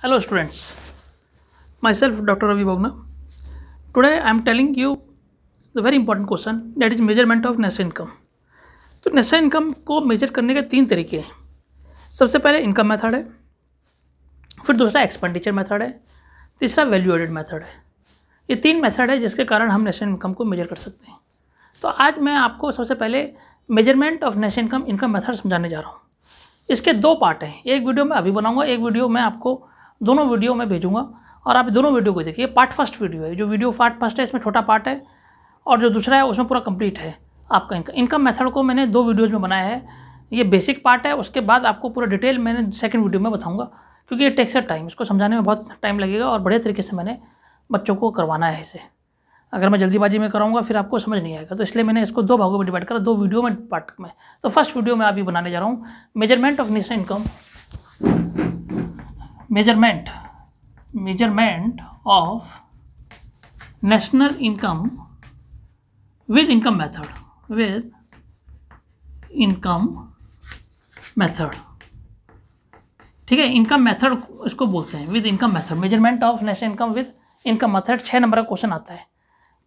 Hello students, myself Dr. Ravi Bogna. Today I am telling you the very important question, that is measurement of national income. तो national income को major करने के तीन तरीके हैं। सबसे पहले इनकम मेथड है, फिर दूसरा एक्सपेंडिचर मेथड है, तीसरा वैल्यू एडेड मेथड है। ये तीन मेथड है जिसके कारण हम नेशनल इनकम को मेजर कर सकते हैं। तो आज मैं आपको सबसे पहले measurement of national income method समझाने जा रहा हूँ। इसके दो पार्ट हैं, एक वीडियो मैं अभी बनाऊँगा, एक वीडियो मैं आपको दोनों वीडियो में भेजूंगा और आप दोनों वीडियो को देखिए। पार्ट फर्स्ट वीडियो है, जो वीडियो पार्ट फर्स्ट है इसमें छोटा पार्ट है और जो दूसरा है उसमें पूरा कंप्लीट है। आपका इनकम मेथड को मैंने दो वीडियोज़ में बनाया है। ये बेसिक पार्ट है, उसके बाद आपको पूरा डिटेल मैंने सेकंड वीडियो में बताऊंगा, क्योंकि ये टेक्स टाइम, इसको समझाने में बहुत टाइम लगेगा और बढ़िया तरीके से मैंने बच्चों को करवाना है इसे। अगर मैं जल्दीबाजी में कराऊंगा फिर आपको समझ नहीं आएगा, तो इसलिए मैंने इसको दो भागों में डिवाइड करा, दो वीडियो में पार्ट में। तो फर्स्ट वीडियो में अभी बनाने जा रहा हूँ measurement of national income, measurement of national income with income method, ठीक है। इनकम मेथड इसको बोलते हैं, with income method, measurement of national income with income method. 6 number का क्वेश्चन आता है।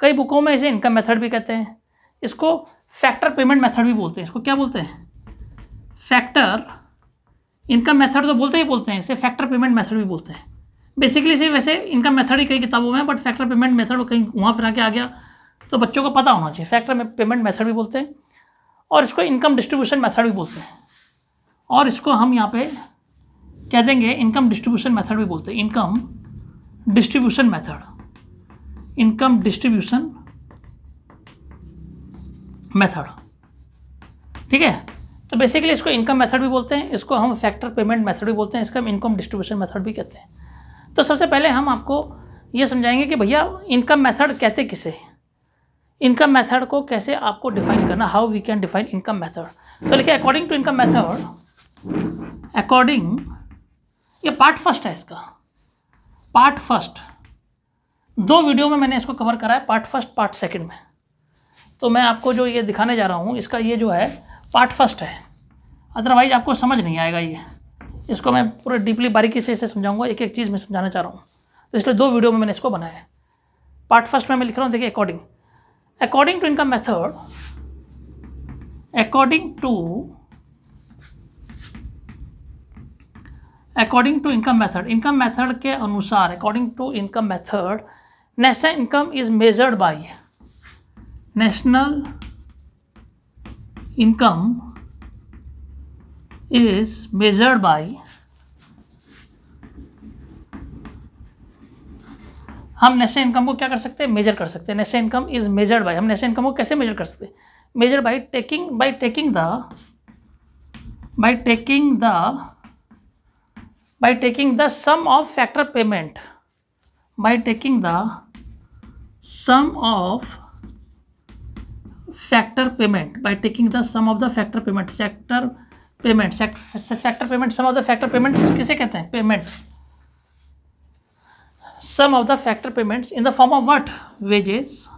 कई बुकों में इसे इनकम मेथड भी कहते हैं, इसको फैक्टर पेमेंट मेथड भी बोलते हैं। इसको क्या बोलते हैं? फैक्टर। इनकम मेथड तो बोलते हैं, इसे फैक्टर पेमेंट मेथड भी बोलते हैं। बेसिकली इसे वैसे इनकम मेथड ही कई किताबों में, बट फैक्टर पेमेंट मेथड कहीं वहाँ फिर आके आ गया, तो बच्चों को पता होना चाहिए। फैक्टर पेमेंट मेथड भी बोलते हैं और इसको इनकम डिस्ट्रीब्यूशन मेथड भी बोलते हैं, और इसको हम यहाँ पे कह देंगे इनकम डिस्ट्रीब्यूशन मेथड भी बोलते हैं। इनकम डिस्ट्रीब्यूशन मेथड, ठीक है। तो बेसिकली इसको इनकम मेथड भी बोलते हैं, इसको हम फैक्टर पेमेंट मेथड भी बोलते हैं, इसका हम इनकम डिस्ट्रीब्यूशन मेथड भी कहते हैं। तो सबसे पहले हम आपको ये समझाएंगे कि भैया इनकम मेथड कहते किसे, इनकम मेथड को कैसे आपको डिफाइन करना, how we can define income method. तो लिखिए according to income method, according, ये पार्ट फर्स्ट है इसका, पार्ट फर्स्ट। दो वीडियो में मैंने इसको कवर करा है, पार्ट फर्स्ट पार्ट सेकंड में। तो मैं आपको जो ये दिखाने जा रहा हूँ इसका ये जो है पार्ट फर्स्ट है, अदरवाइज आपको समझ नहीं आएगा ये। इसको मैं पूरा डीपली बारीकी से इसे समझाऊंगा, एक एक चीज़ में समझाना चाह रहा हूँ, तो इसलिए दो वीडियो में मैंने इसको बनाया है। पार्ट फर्स्ट में मैं लिख रहा हूँ, देखिए according to income method, according to income method, income method के अनुसार, according to income method, national income is measured by, national income is measured by, हम नेशनल इनकम को क्या कर सकते हैं, मेजर कर सकते हैं। National income is measured by, हम नेशनल इनकम को कैसे मेजर कर सकते हैं? Measure by taking the sum of factor payment, by taking the sum of factor payment, by taking the sum of the factor payment, factor payment, sum of the factor payments किसे कहते हैं? Payments, sum of the factor payments in the form of what? Wages,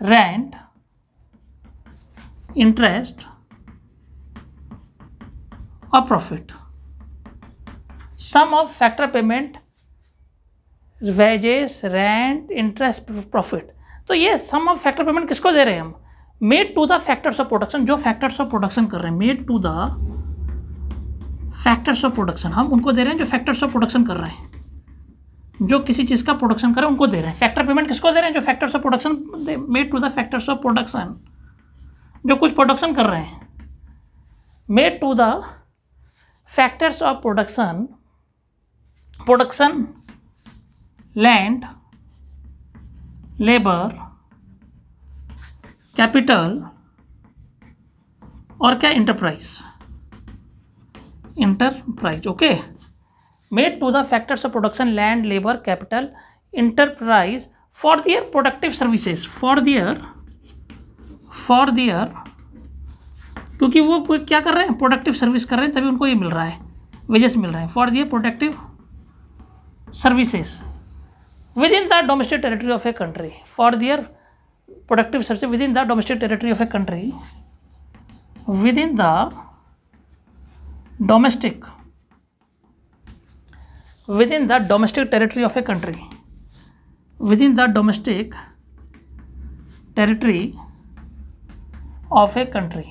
rent, interest और profit. Sum of factor payment, wages, rent, interest, profit. तो ये सम of factor payment किसको दे रहे हैं हम? Made to the factors of production, जो factors of production कर रहे हैं, made to the factors of production, हम उनको दे रहे हैं जो फैक्टर्स ऑफ प्रोडक्शन कर रहे हैं, जो किसी चीज़ का प्रोडक्शन कर रहे हैं उनको दे रहे हैं। फैक्टर पेमेंट किसको दे रहे हैं? जो factors of production, made to the factors of production, जो कुछ प्रोडक्शन कर रहे हैं, made to the factors of production, land, labour, capital और क्या? Enterprise, okay. Made to the factors of production, land, labour, capital, enterprise for their productive services, for their, क्योंकि वो कोई क्या कर रहे हैं? प्रोडक्टिव सर्विस कर रहे हैं, तभी उनको ये मिल रहा है, वेजेस मिल रहे हैं। For their productive services within the domestic territory of a country, for their productive service within the domestic territory of a country, within the domestic within the domestic territory of a country, within the domestic territory of a country,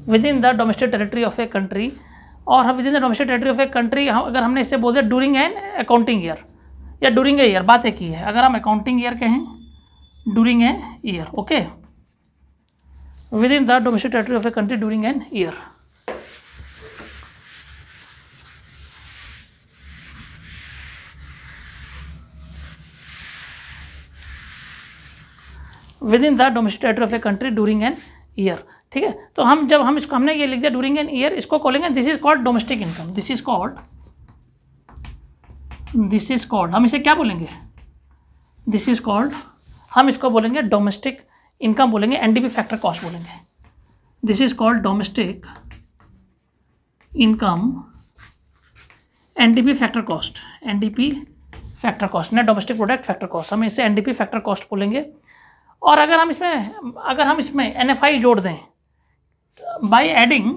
within the domestic territory of a country, और within the domestic territory of a country अगर हमने इससे बोल दिया during an accounting year या during a year, बात एक ही है। अगर हम अकाउंटिंग ईयर कहें, during a year, okay, with in the domestic territory of a country during an year. With in the domestic territory of a country during an year, ठीक है। तो हम जब हम इसको, हमने ये लिख दिया ड्यूरिंग एन ईयर, इसको कॉलेंगे this is called domestic income, this is called हम इसे क्या बोलेंगे, दिस इज कॉल्ड, हम इसको बोलेंगे डोमेस्टिक इनकम बोलेंगे, एनडीपी फैक्टर कॉस्ट बोलेंगे। This is called domestic income NDP factor cost, NDP factor cost, net domestic product factor cost, हम इसे एनडीपी फैक्टर कॉस्ट बोलेंगे। और अगर हम इसमें एनएफआई जोड़ दें by adding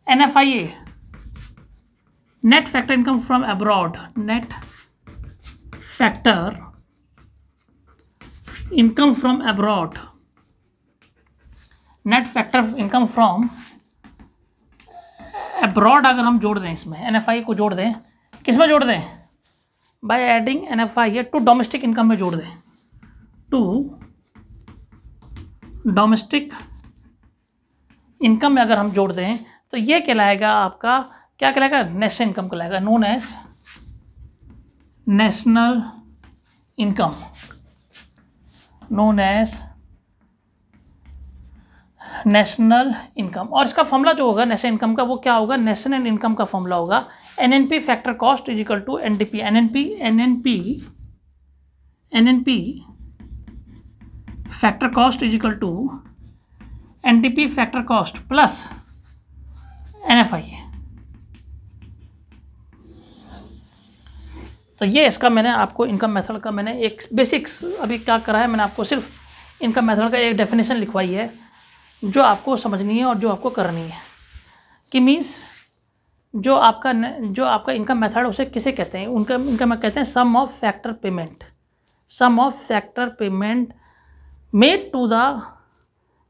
NFIA, net factor income from abroad, net factor income from abroad, net factor income from abroad अगर हम जोड़ दें, इसमें एनएफआई को जोड़ दें, किस में जोड़ दें, by adding NFI to domestic income में जोड़ दें, टू डोमेस्टिक इनकम में अगर हम जोड़ दें तो ये कहलाएगा आपका, क्या कहलाएगा, नेशनल इनकम कहलाएगा, known as national income, known as national income. और इसका फॉर्मूला जो होगा नेशनल इनकम का, वो क्या होगा, नेशनल इनकम का फॉर्मूला होगा NNP factor cost is equal to NDP, NNP factor cost is equal to NDP factor cost plus NFI. तो ये इसका मैंने आपको इनकम मेथड का मैंने एक बेसिक्स अभी क्या करा है, मैंने आपको सिर्फ इनकम मेथड का एक डेफिनेशन लिखवाई है जो आपको समझनी है और जो आपको करनी है, कि मीन्स जो आपका इनकम मेथड उसे किसे कहते हैं, उनका इनकम कहते हैं sum of factor payment, sum of factor payment made to the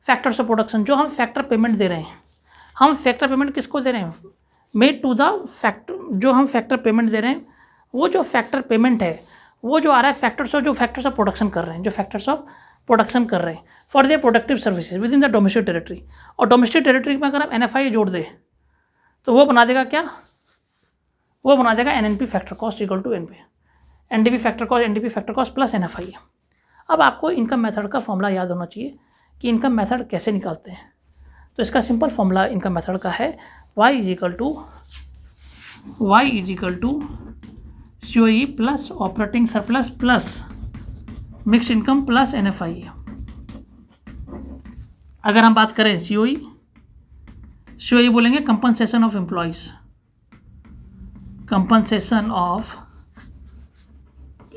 factors of production. जो हम फैक्टर पेमेंट दे रहे हैं, हम फैक्टर पेमेंट किसको दे रहे हैं, मेड टू द फैक्टर, जो हम फैक्टर पेमेंट दे रहे हैं वो जो फैक्टर पेमेंट है वो जो आ रहा है फैक्टर्स ऑफ, जो फैक्टर्स ऑफ प्रोडक्शन कर रहे हैं, जो फैक्टर्स ऑफ प्रोडक्शन कर रहे हैं for their productive services within the domestic territory. और डोमेस्टिक टेरिटरी में अगर हम एनएफआई जोड़ दें तो वो बना देगा क्या, वो बना देगा NNP factor cost equal to NP, NDP factor cost plus NFI. अब आपको इनकम मेथड का फॉर्मूला याद होना चाहिए कि इनकम मेथड कैसे निकालते हैं। तो इसका सिंपल फॉर्मूला इनकम मेथड का है y is equal to COE plus operating surplus plus mix income plus NFI. अगर हम बात करें COE बोलेंगे compensation of employees, compensation of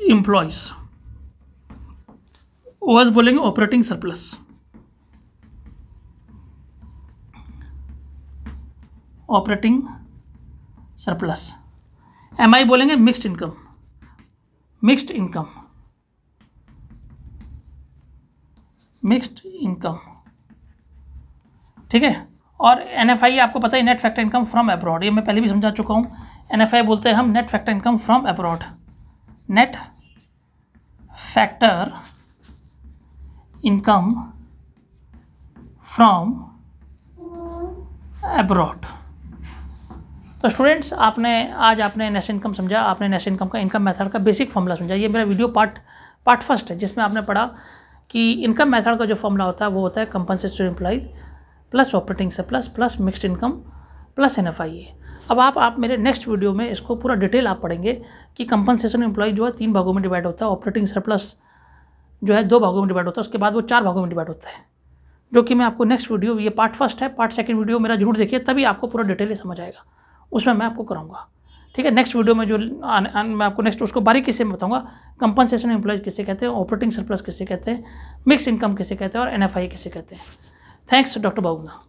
employees. OS बोलेंगे operating surplus, operating surplus. MI बोलेंगे mixed income, mixed income, mixed income, ठीक है। और NFI आपको पता है net factor income from abroad, ये मैं पहले भी समझा चुका हूँ। NFI बोलते हैं हम net factor income from abroad, net factor income from abroad. तो स्टूडेंट्स आज आपने नेशनल इनकम समझा, आपने नेशनल इनकम का इनकम मेथड का बेसिक फॉर्मूला समझा। ये मेरा वीडियो पार्ट फर्स्ट है जिसमें आपने पढ़ा कि इनकम मेथड का जो फॉर्मूला होता है वो होता है compensation employees plus operating surplus plus mixed income plus NFI। अब आप मेरे नेक्स्ट वीडियो में इसको पूरा डिटेल आप पढ़ेंगे कि कंपनसेशन एम्प्लॉय जो है 3 भागों में डिवाइड होता है, ऑपरेटिंग सरप्लस जो है 2 भागों में डिवाइड होता है, उसके बाद वो 4 भागों में डिवाइड होता है, जो कि मैं आपको नेक्स्ट वीडियो, ये पार्ट फर्स्ट है, पार्ट सेकंड वीडियो मेरा जरूर देखिए, तभी आपको पूरा डिटेल समझ आएगा, उसमें मैं आपको कराऊंगा। ठीक है, नेक्स्ट वीडियो में जो मैं आपको नेक्स्ट उसको बारीकी से बताऊंगा कंपनसेशन एम्प्लॉयज किसे कहते हैं, ऑपरेटिंग सरप्लस किसे कहते हैं, मिक्स इनकम किसे कहते हैं और NFI किसे कहते हैं। Thanks doctor बाबूना।